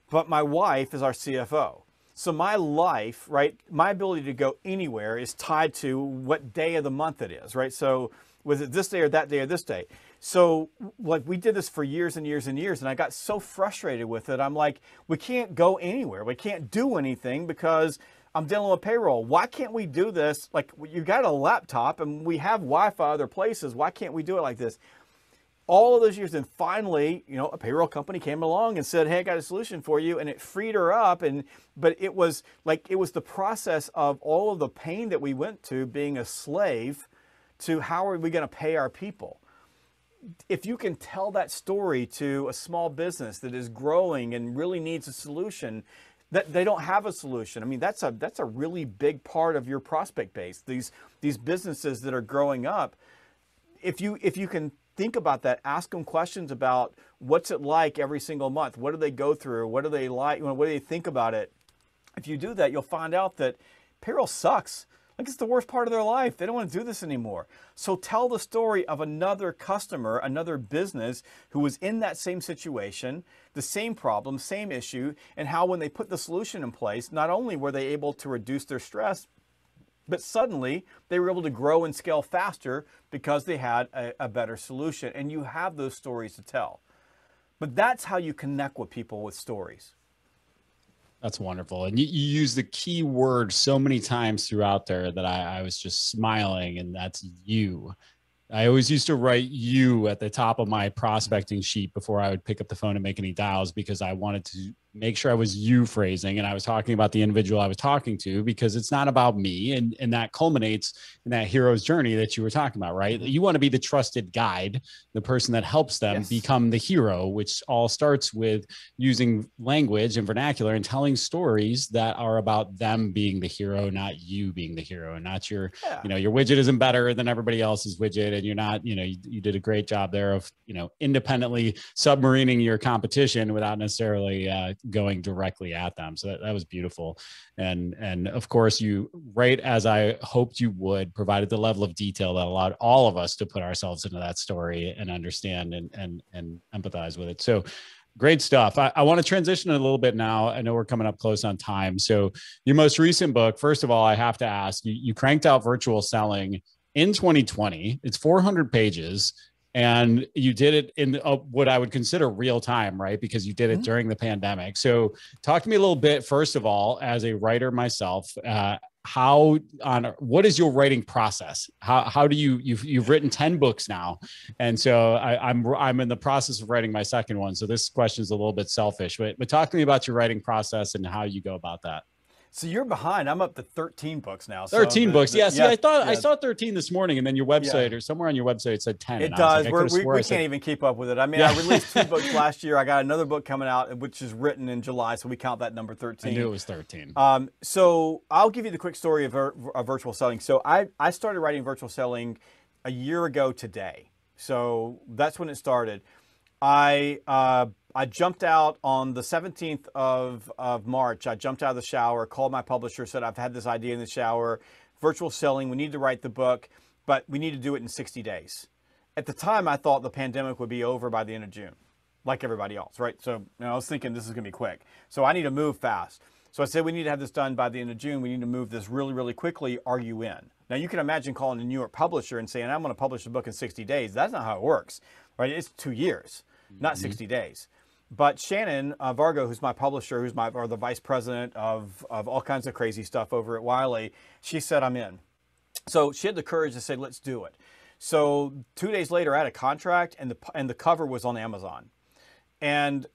[SPEAKER 2] But my wife is our CFO. So my life, right, my ability to go anywhere is tied to what day of the month it is, right? So was it this day or that day or this day? So like we did this for years and years and years, and I got so frustrated with it. I'm like, we can't go anywhere. We can't do anything because I'm dealing with payroll. Why can't we do this? Like, you got a laptop and we have Wi-Fi other places. Why can't we do it like this? All of those years, and finally, you know, a payroll company came along and said, hey, I got a solution for you. And it freed her up. But it was the process of all of the pain that we went to being a slave to how are we going to pay our people. If you can tell that story to a small business that is growing and really needs a solution, that they don't have a solution. I mean, that's a really big part of your prospect base. These businesses that are growing up, if you can think about that, ask them questions about what's it like every single month. What do they go through? What do they like? What do they think about it? If you do that, you'll find out that payroll sucks. Like, it's the worst part of their life. They don't want to do this anymore. So tell the story of another customer, another business who was in that same situation, the same problem, same issue, and how when they put the solution in place, not only were they able to reduce their stress, but suddenly they were able to grow and scale faster because they had a better solution. And you have those stories to tell. But that's how you connect with people, with stories.
[SPEAKER 1] That's wonderful. And you use the key word so many times throughout there that I was just smiling, and that's you. I always used to write you at the top of my prospecting sheet before I would pick up the phone and make any dials, because I wanted to make sure I was you phrasing and I was talking about the individual I was talking to, because it's not about me. And that culminates in that hero's journey that you were talking about, right? You want to be the trusted guide, the person that helps them become the hero, which all starts with using language and vernacular and telling stories that are about them being the hero, not you being the hero, and not your, you know, your widget isn't better than everybody else's widget. And you're not, you know, you did a great job there of, you know, independently submarining your competition without necessarily going directly at them. So that was beautiful. And of course, you, right as I hoped you would, provided the level of detail that allowed all of us to put ourselves into that story and understand and empathize with it. So great stuff. I want to transition a little bit now. I know we're coming up close on time. So your most recent book, first of all, I have to ask, you cranked out Virtual Selling in 2020. It's 400 pages. and you did it in what I would consider real time, right? Because you did it during the pandemic. So talk to me a little bit, first of all, as a writer myself, what is your writing process? How do you've written 10 books now. And so I'm in the process of writing my second one. So this question is a little bit selfish, but talk to me about your writing process and how you go about that.
[SPEAKER 2] So you're behind. I'm up to 13 books now.
[SPEAKER 1] 13 books. Yeah. See, I saw 13 this morning, and then your website or somewhere on your website it said 10.
[SPEAKER 2] It does.
[SPEAKER 1] Like,
[SPEAKER 2] we can't even keep up with it. I mean, I released 2 books last year. I got another book coming out, which is written in July, so we count that number 13.
[SPEAKER 1] I knew it was 13.
[SPEAKER 2] So I'll give you the quick story of virtual selling. So I started writing virtual selling a year ago today. So that's when it started. I jumped out on the 17th of March. I jumped out of the shower, called my publisher, said, I've had this idea in the shower, virtual selling, we need to write the book, but we need to do it in 60 days. At the time, I thought the pandemic would be over by the end of June, like everybody else, right? So I was thinking this is gonna be quick. So I need to move fast. So I said, we need to have this done by the end of June. We need to move this really, really quickly. Are you in? Now you can imagine calling a New York publisher and saying, I'm gonna publish a book in 60 days. That's not how it works, right? It's 2 years, not 60 days. But Shannon Vargo, who's my publisher, or the vice president of all kinds of crazy stuff over at Wiley, she said, I'm in. So she had the courage to say, let's do it. So 2 days later, I had a contract, and the cover was on Amazon. And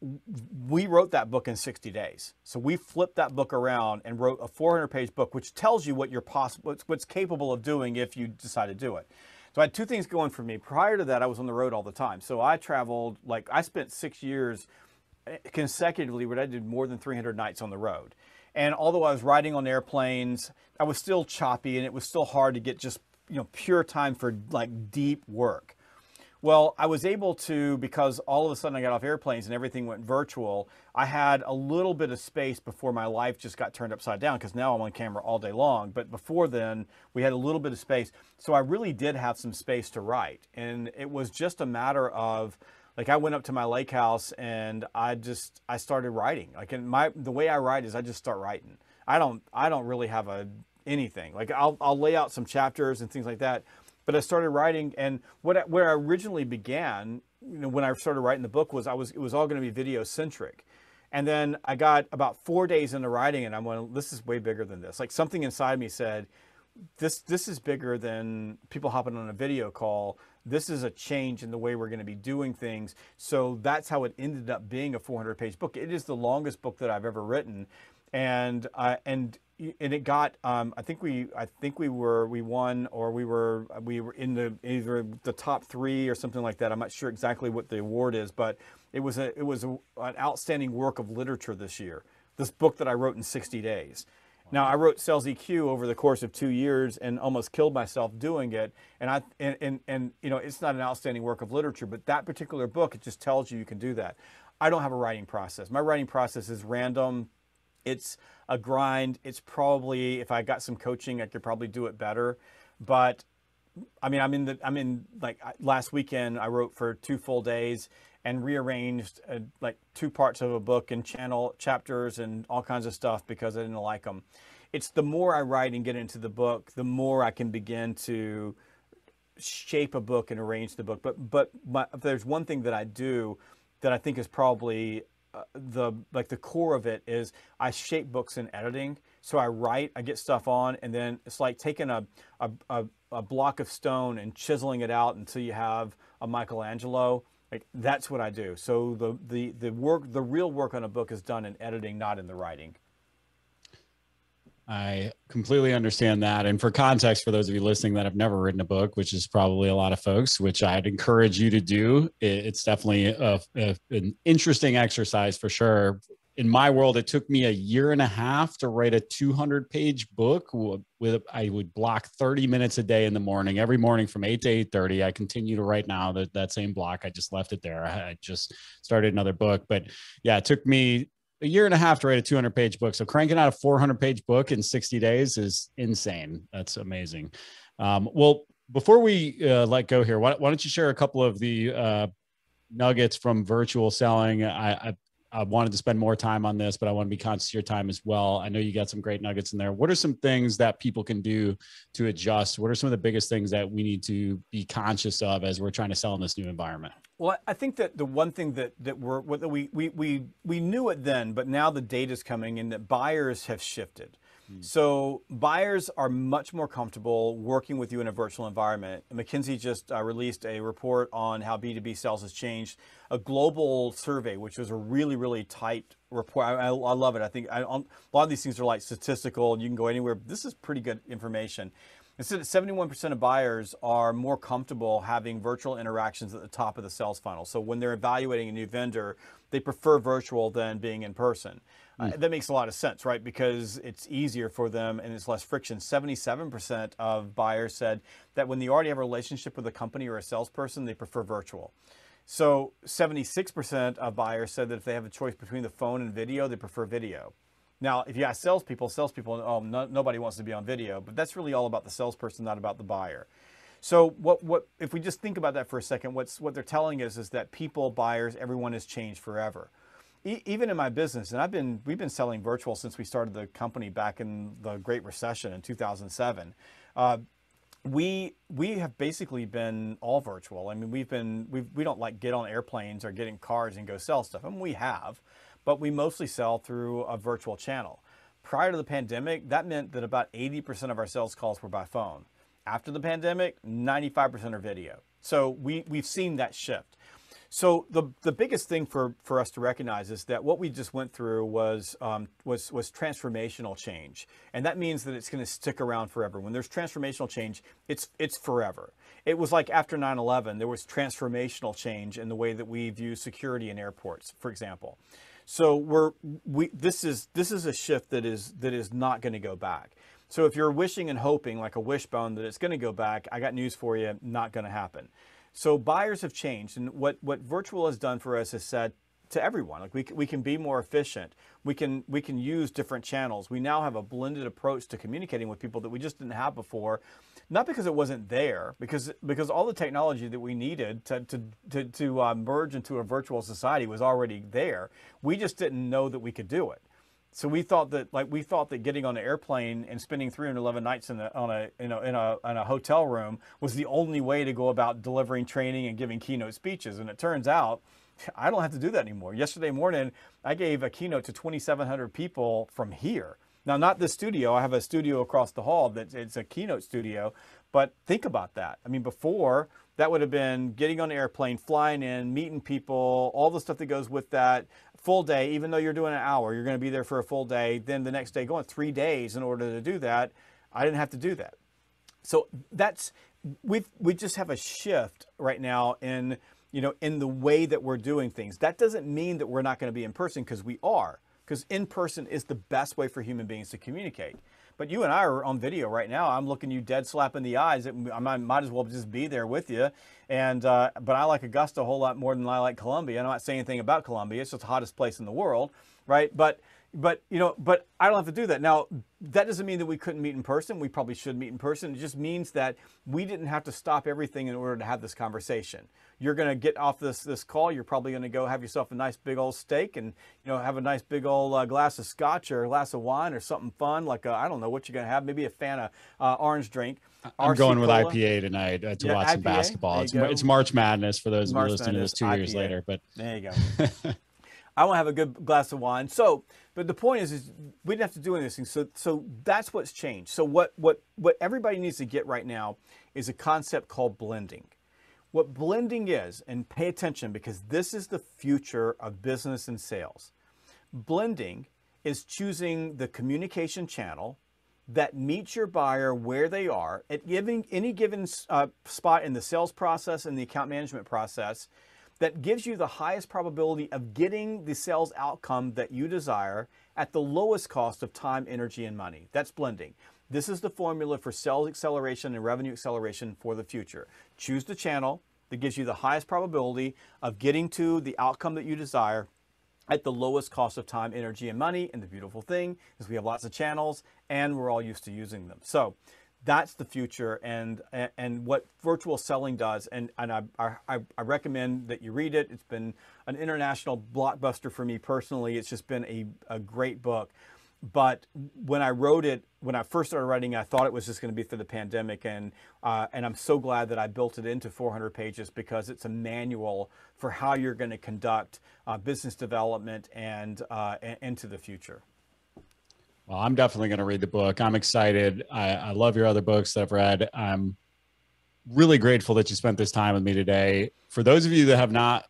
[SPEAKER 2] we wrote that book in 60 days. So we flipped that book around and wrote a 400-page book, which tells you what's capable of doing if you decide to do it. So I had 2 things going for me. Prior to that, I was on the road all the time. So I traveled, I spent 6 years consecutively where I did more than 300 nights on the road. And although I was riding on airplanes, I was still choppy, and it was still hard to get just, pure time for deep work. Well, I was able to, because all of a sudden I got off airplanes and everything went virtual, I had a little bit of space before my life just got turned upside down, because now I'm on camera all day long. But before then, we had a little bit of space. So I really did have some space to write. And it was just a matter of, I went up to my lake house and I started writing. The way I write is I just start writing. I don't really have anything. I'll lay out some chapters and things like that. But I started writing, and where I originally began, when I started writing the book, was it was all going to be video centric. And then I got about 4 days into writing, and I'm going, this is way bigger than this. Something inside me said, this is bigger than people hopping on a video call. This is a change in the way we're going to be doing things. So that's how it ended up being a 400-page book. It is the longest book that I've ever written, and it got I think we won, or we were in either the top 3 or something like that. I'm not sure exactly what the award is, but it was an outstanding work of literature this year. This book that I wrote in 60 days. Now, I wrote Sales EQ over the course of 2 years and almost killed myself doing it. And it's not an outstanding work of literature, but that particular book, it just tells you can do that. I don't have a writing process. My writing process is random. It's a grind. It's probably, if I got some coaching, I could probably do it better. But I mean, last weekend I wrote for 2 full days and rearranged 2 parts of a book and channel chapters and all kinds of stuff because I didn't like them. It's the more I write and get into the book, the more I can begin to shape a book and arrange the book. But there's one thing that I do that I think is probably the core of it is I shape books in editing. So I write, I get stuff on, and then it's like taking a block of stone and chiseling it out until you have a Michelangelo. That's what I do. So the real work on a book is done in editing, not in the writing.
[SPEAKER 1] I completely understand that. And for context, for those of you listening that have never written a book, which is probably a lot of folks, which I'd encourage you to do, it's definitely an interesting exercise for sure. In my world, it took me 1.5 years to write a 200-page book. I would block 30 minutes a day in the morning, every morning from 8 to 8:30. I continue to write now that same block. I just left it there. I just started another book. But yeah, it took me 1.5 years to write a 200-page book. So cranking out a 400-page book in 60 days is insane. That's amazing. Well, before we let go here, why don't you share a couple of the nuggets from virtual selling? I wanted to spend more time on this, but I want to be conscious of your time as well. I know you got some great nuggets in there. What are some things that people can do to adjust? What are some of the biggest things that we need to be conscious of as we're trying to sell in this new environment?
[SPEAKER 2] Well, I think that the one thing that we knew it then, but now the data's coming in that buyers have shifted. So buyers are much more comfortable working with you in a virtual environment. McKinsey just released a report on how B2B sales has changed, a global survey, which was a really, really tight report. I love it. I think a lot of these things are like statistical and you can go anywhere. This is pretty good information. It said that 71% of buyers are more comfortable having virtual interactions at the top of the sales funnel. So when they're evaluating a new vendor, they prefer virtual than being in person. That makes a lot of sense, right? Because it's easier for them and it's less friction. 77% of buyers said that when they already have a relationship with a company or a salesperson, they prefer virtual. So 76% of buyers said that if they have a choice between the phone and video, they prefer video. Now, if you ask salespeople, nobody wants to be on video, but that's really all about the salesperson, not about the buyer. So what if we just think about that for a second, what they're telling us is that people, buyers, everyone has changed forever. Even in my business, and we've been selling virtual since we started the company back in the Great Recession in 2007. We have basically been all virtual. I mean, we don't like get on airplanes or get in cars and go sell stuff. I mean, we have, but we mostly sell through a virtual channel. Prior to the pandemic, that meant that about 80% of our sales calls were by phone. After the pandemic, 95% are video. So we've seen that shift. So the biggest thing for us to recognize is that what we just went through was transformational change, and that means that it's going to stick around forever. When there's transformational change, it's forever. It was like after 9/11, there was transformational change in the way that we view security in airports, for example. So this is a shift that is not going to go back. So if you're wishing and hoping like a wishbone that it's going to go back, I got news for you, not going to happen. So buyers have changed, and what virtual has done for us is said to everyone, like we can be more efficient. We can use different channels. We now have a blended approach to communicating with people that we just didn't have before, not because it wasn't there, because all the technology that we needed to merge into a virtual society was already there. We just didn't know that we could do it. So we thought that getting on an airplane and spending 311 nights in a hotel room was the only way to go about delivering training and giving keynote speeches. And it turns out I don't have to do that anymore. Yesterday morning, I gave a keynote to 2,700 people from here. Now, not the studio. I have a studio across the hall it's a keynote studio. But think about that. I mean, before that would have been getting on an airplane, flying in, meeting people, all the stuff that goes with that. Full day, even though you're doing an hour, you're going to be there for a full day. Then the next day, going 3 days in order to do that. I didn't have to do that. So we just have a shift right now in the way that we're doing things. That doesn't mean that we're not going to be in person, because we are, because in person is the best way for human beings to communicate. But you and I are on video right now. I'm looking you dead slap in the eyes. I might as well just be there with you. And but I like Augusta a whole lot more than I like Columbia. I'm not saying anything about Columbia. It's just the hottest place in the world, right? But I don't have to do that. Now, that doesn't mean that we couldn't meet in person. We probably should meet in person. It just means that we didn't have to stop everything in order to have this conversation. You're going to get off this call. You're probably going to go have yourself a nice big old steak and have a nice big old glass of scotch or a glass of wine or something fun, like I don't know what you're going to have. Maybe a fan of orange drink.
[SPEAKER 1] I'm going with IPA tonight to watch some basketball. It's March Madness for those of you listening to this 2 years later. But
[SPEAKER 2] there you go. I want to have a good glass of wine. So, but the point is we didn't have to do anything. So that's what's changed. So what everybody needs to get right now is a concept called blending. What blending is, and pay attention because this is the future of business and sales. Blending is choosing the communication channel that meets your buyer where they are at any given spot in the sales process and the account management process, that gives you the highest probability of getting the sales outcome that you desire at the lowest cost of time, energy, and money. That's blending. This is the formula for sales acceleration and revenue acceleration for the future. Choose the channel that gives you the highest probability of getting to the outcome that you desire at the lowest cost of time, energy, and money. And the beautiful thing is we have lots of channels and we're all used to using them. So That's the future, and what virtual selling does. And I recommend that you read it. It's been an international blockbuster for me personally. It's just been a great book. But when I wrote it, when I first started writing, I thought it was just going to be through the pandemic, and I'm so glad that I built it into 400 pages, because it's a manual for how you're going to conduct business development and into the future.
[SPEAKER 1] Well, I'm definitely going to read the book. I'm excited. I love your other books that I've read. I'm really grateful that you spent this time with me today. For those of you that have not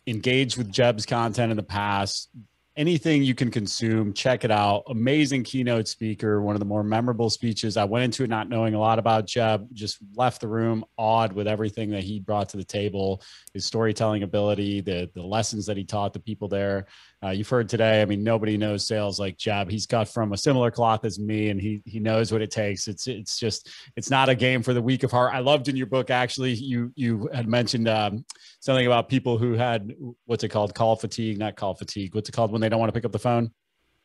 [SPEAKER 1] engaged with Jeb's content in the past, anything you can consume, check it out. Amazing keynote speaker, one of the more memorable speeches. I went into it not knowing a lot about Jeb, just left the room awed with everything that he brought to the table, his storytelling ability, the lessons that he taught the people there. You've heard today, I mean, nobody knows sales like Jeb. He's cut from a similar cloth as me, and he knows what it takes. It's not a game for the weak of heart. I loved in your book, actually, you had mentioned something about people who had, what's it called? Call fatigue, not call fatigue. What's it called when they don't want to pick up the phone?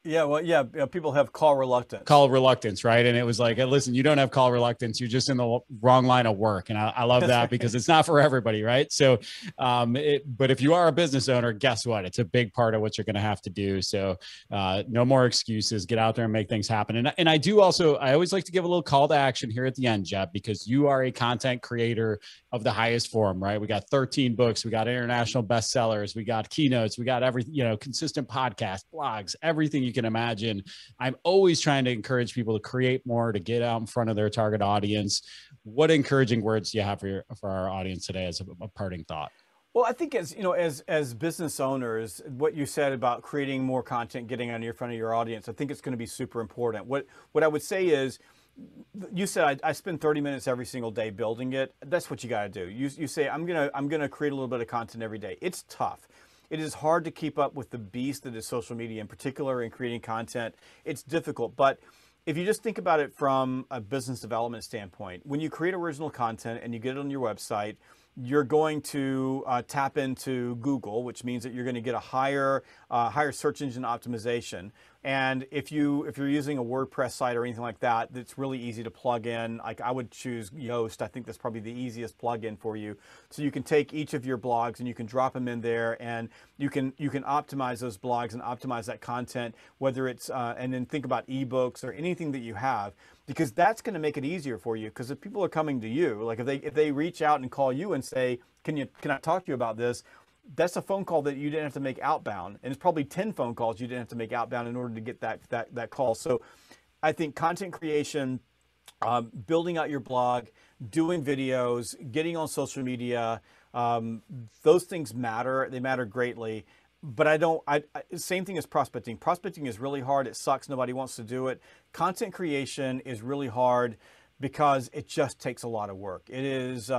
[SPEAKER 2] Yeah, well, yeah, people have call reluctance.
[SPEAKER 1] Call reluctance, right? And it was like, hey, listen, you don't have call reluctance. You're just in the wrong line of work. And I love that because it's not for everybody, right? So, but if you are a business owner, guess what? It's a big part of what you're going to have to do. So no more excuses. Get out there and make things happen. And I do also, I always like to give a little call to action here at the end, Jeb, because you are a content creator of the highest form, right? We got 13 books. We got international bestsellers. We got keynotes. We got everything, consistent podcasts, blogs, everything you can imagine. I'm always trying to encourage people to create more, to get out in front of their target audience. What encouraging words do you have for our audience today as a parting thought?
[SPEAKER 2] Well, I think as business owners, what you said about creating more content, getting on your front of your audience, I think it's going to be super important. What I would say is, you said I spend 30 minutes every single day building it. That's what you got to do. You say I'm gonna create a little bit of content every day. It's tough. It is hard to keep up with the beast that is social media, in particular in creating content. It's difficult, but if you just think about it from a business development standpoint, when you create original content and you get it on your website, you're going to tap into Google, which means that you're going to get a higher search engine optimization. And if you're using a WordPress site or anything like that, that's really easy to plug in. Like, I would choose Yoast. I think that's probably the easiest plugin for you. So you can take each of your blogs and you can drop them in there, and you can optimize those blogs and optimize that content, whether it's and then think about ebooks or anything that you have, because that's going to make it easier for you. Because if people are coming to you, like if they reach out and call you and say, can I talk to you about this? That's a phone call that you didn't have to make outbound, and it's probably 10 phone calls you didn't have to make outbound in order to get that call. So I think content creation, building out your blog, doing videos, getting on social media, those things matter. They matter greatly. But same thing as prospecting. Prospecting is really hard. It sucks. Nobody wants to do it. Content creation is really hard because it just takes a lot of work. It is,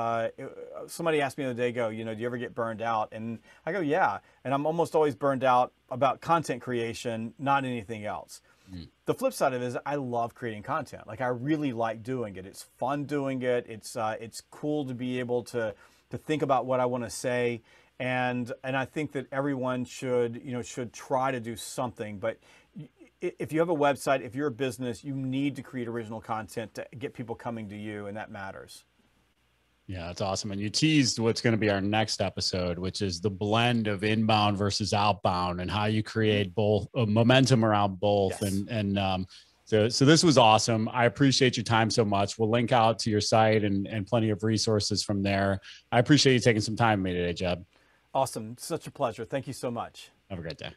[SPEAKER 2] somebody asked me the other day, do you ever get burned out? And I go, yeah. And I'm almost always burned out about content creation, not anything else. Mm. The flip side of it is I love creating content. Like, I really like doing it. It's fun doing it. It's cool to be able to think about what I want to say. And I think that everyone should try to do something. But if you have a website, if you're a business, you need to create original content to get people coming to you, and that matters.
[SPEAKER 1] Yeah, that's awesome. And you teased what's going to be our next episode, which is the blend of inbound versus outbound, and how you create both momentum around both. Yes. So this was awesome. I appreciate your time so much. We'll link out to your site and plenty of resources from there. I appreciate you taking some time with me today, Jeb.
[SPEAKER 2] Awesome. Such a pleasure. Thank you so much.
[SPEAKER 1] Have a great day.